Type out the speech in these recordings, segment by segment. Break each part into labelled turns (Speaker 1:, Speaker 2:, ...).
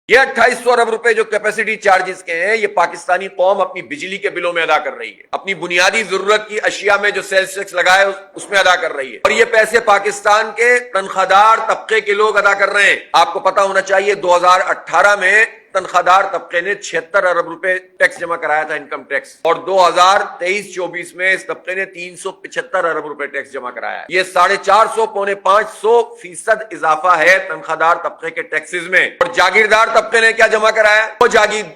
Speaker 1: یہ 2800 ارب روپے جو کیپیسٹی چارجز کے ہیں، یہ پاکستانی قوم اپنی بجلی کے بلوں میں ادا کر رہی ہے، اپنی بنیادی ضرورت کی اشیاء میں جو سیلز ٹیکس لگا ہے اس میں ادا کر رہی ہے، اور یہ پیسے پاکستان کے تنخواہ دار طبقے کے لوگ ادا کر رہے ہیں۔ آپ کو پتا ہونا چاہیے 2018 میں تنخواہ دار طبقے نے 76 ارب روپے ٹیکس جمع کرایا تھا، انکم ٹیکس، اور 2023-24 میں اس طبقے نے 375 ارب روپے ٹیکس جمع کرایا ہے۔ یہ 450 پونے 500% اضافہ ہے تنخواہ دار طبقے کے ٹیکسز میں۔ اور جاگیردار طبقے نے کیا جمع کرایا ہے؟ وہ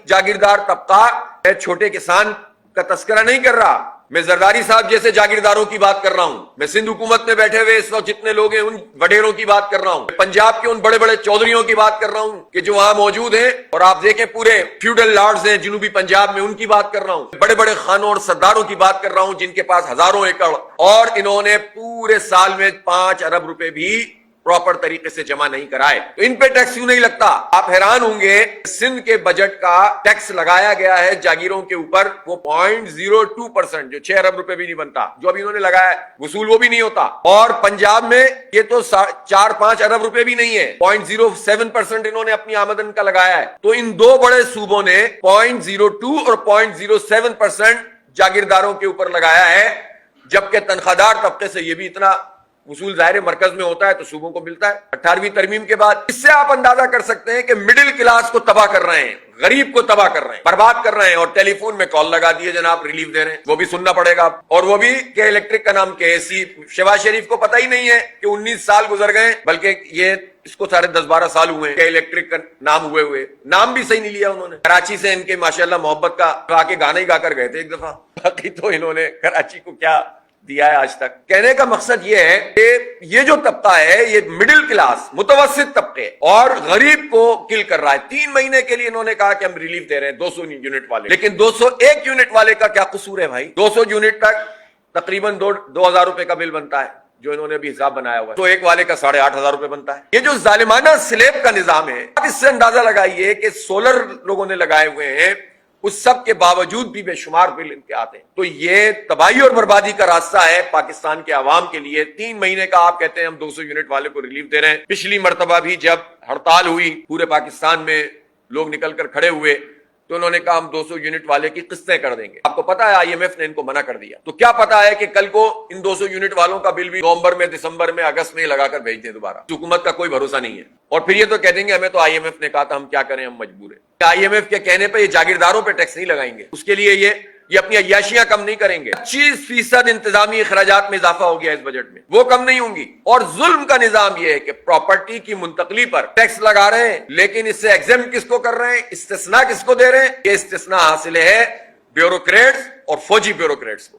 Speaker 1: جاگیردار طبقہ، میں چھوٹے کسان کا تذکرہ نہیں کر رہا، میں زرداری صاحب جیسے جاگیرداروں کی بات کر رہا ہوں، میں سندھ حکومت میں بیٹھے ہوئے اس وقت جتنے لوگ ہیں ان وڈیروں کی بات کر رہا ہوں، پنجاب کے ان بڑے بڑے چودھریوں کی بات کر رہا ہوں کہ جو وہاں موجود ہیں، اور آپ دیکھیں پورے فیوڈل لارڈز ہیں جنوبی پنجاب میں، ان کی بات کر رہا ہوں، بڑے بڑے خانوں اور سرداروں کی بات کر رہا ہوں جن کے پاس ہزاروں ایکڑ، اور انہوں نے پورے سال میں 5 ارب روپے بھی پراپر طریقے سے جمع نہیں کرائے، تو ان پہ ٹیکس کیوں نہیں لگتا؟ آپ حیران ہوں گے، سندھ کے بجٹ کا ٹیکس لگایا گیا ہے جاگیروں کے اوپر، وہ 0.02%، جو 6 ارب روپے بھی نہیں بنتا، جو ابھی انہوں نے لگایا ہے وصول وہ بھی نہیں ہوتا۔ اور پنجاب میں یہ تو 4-5 ارب روپے بھی نہیں ہے، 0.07% انہوں نے اپنی آمدن کا لگایا ہے۔ تو ان دو بڑے صوبوں نے 0.02 اور 0.07% جاگیرداروں کے اوپر لگایا ہے، جبکہ تنخواہ دار طبقے سے یہ بھی اتنا وصول ظاہر مرکز میں ہوتا ہے تو صوبوں کو ملتا ہے۔ 18ویں ترمیم کے بعد اس سے آپ اندازہ کر سکتے ہیں کہ مڈل کلاس کو تباہ کر رہے ہیں، غریب کو تباہ کر رہے ہیں، برباد کر رہے ہیں، اور ٹیلی فون میں کال لگا دیے جناب ریلیف دے رہے ہیں، وہ بھی سننا پڑے گا، اور وہ بھی کہ الیکٹرک کا نام KSE۔ شہباز شریف کو پتہ ہی نہیں ہے کہ 19 سال گزر گئے، بلکہ یہ اس کو سارے 10-12 سال ہوئے ہیں کہ الیکٹرک کا نام ہوئے نام بھی صحیح نہیں لیا انہوں نے۔ کراچی سے ان کے ماشاءاللہ محبت کا آ کے گانا ہی گا کر گئے تھے ایک دفعہ، باقی تو انہوں نے کراچی کو کیا دیا ہے آج تک۔ کہنے کا مقصد یہ ہے کہ یہ جو طبقہ ہے، یہ مڈل کلاس، متوسط طبقے اور غریب کو کل کر رہا ہے۔ 3 مہینے کے لیے انہوں نے کہا کہ ہم ریلیف دے رہے ہیں 200 یونٹ والے، لیکن 201 یونٹ والے کا کیا قصور ہے بھائی؟ 200 یونٹ تک تقریباً 2,000 روپے کا بل بنتا ہے، جو انہوں نے بھی حساب بنایا ہوا ہے، تو ایک والے کا 8,500 روپے بنتا ہے۔ یہ جو ظالمانہ سلیب کا نظام ہے، آپ اس سے اندازہ لگائیے کہ سولر لوگوں نے لگائے ہوئے ہیں، اس سب کے باوجود بھی بے شمار بل ان کے آتے ہیں، تو یہ تباہی اور بربادی کا راستہ ہے پاکستان کے عوام کے لیے۔ 3 مہینے کا آپ کہتے ہیں ہم 200 یونٹ والے کو ریلیف دے رہے ہیں۔ پچھلی مرتبہ بھی جب ہڑتال ہوئی پورے پاکستان میں، لوگ نکل کر کھڑے ہوئے، تو انہوں نے کہا ہم 200 یونٹ والے کی قسطیں کر دیں گے۔ آپ کو پتا ہے IMF نے ان کو منع کر دیا، تو کیا پتا ہے کہ کل کو ان 200 یونٹ والوں کا بل بھی نومبر میں، دسمبر میں، اگست میں لگا کر بھیج دیں دوبارہ۔ حکومت کا کوئی بھروسہ نہیں ہے، اور پھر یہ تو کہہ دیں گے ہمیں تو IMF نے کہا تھا، ہم کیا کریں، ہم مجبور ہیں۔ IMF کے کہنے پہ یہ جاگیرداروں پہ ٹیکس نہیں لگائیں گے، اس کے لیے یہ اپنی عیاشیاں کم نہیں کریں گے۔ 25% انتظامی اخراجات میں اضافہ ہو گیا اس بجٹ میں، وہ کم نہیں ہوں گی۔ اور ظلم کا نظام یہ ہے کہ پراپرٹی کی منتقلی پر ٹیکس لگا رہے ہیں، لیکن اس سے ایگزمپٹ کس کو کر رہے ہیں، استثناء کس کو دے رہے ہیں؟ یہ استثناء حاصل ہے بیوروکریٹس اور فوجی بیوروکریٹس کو۔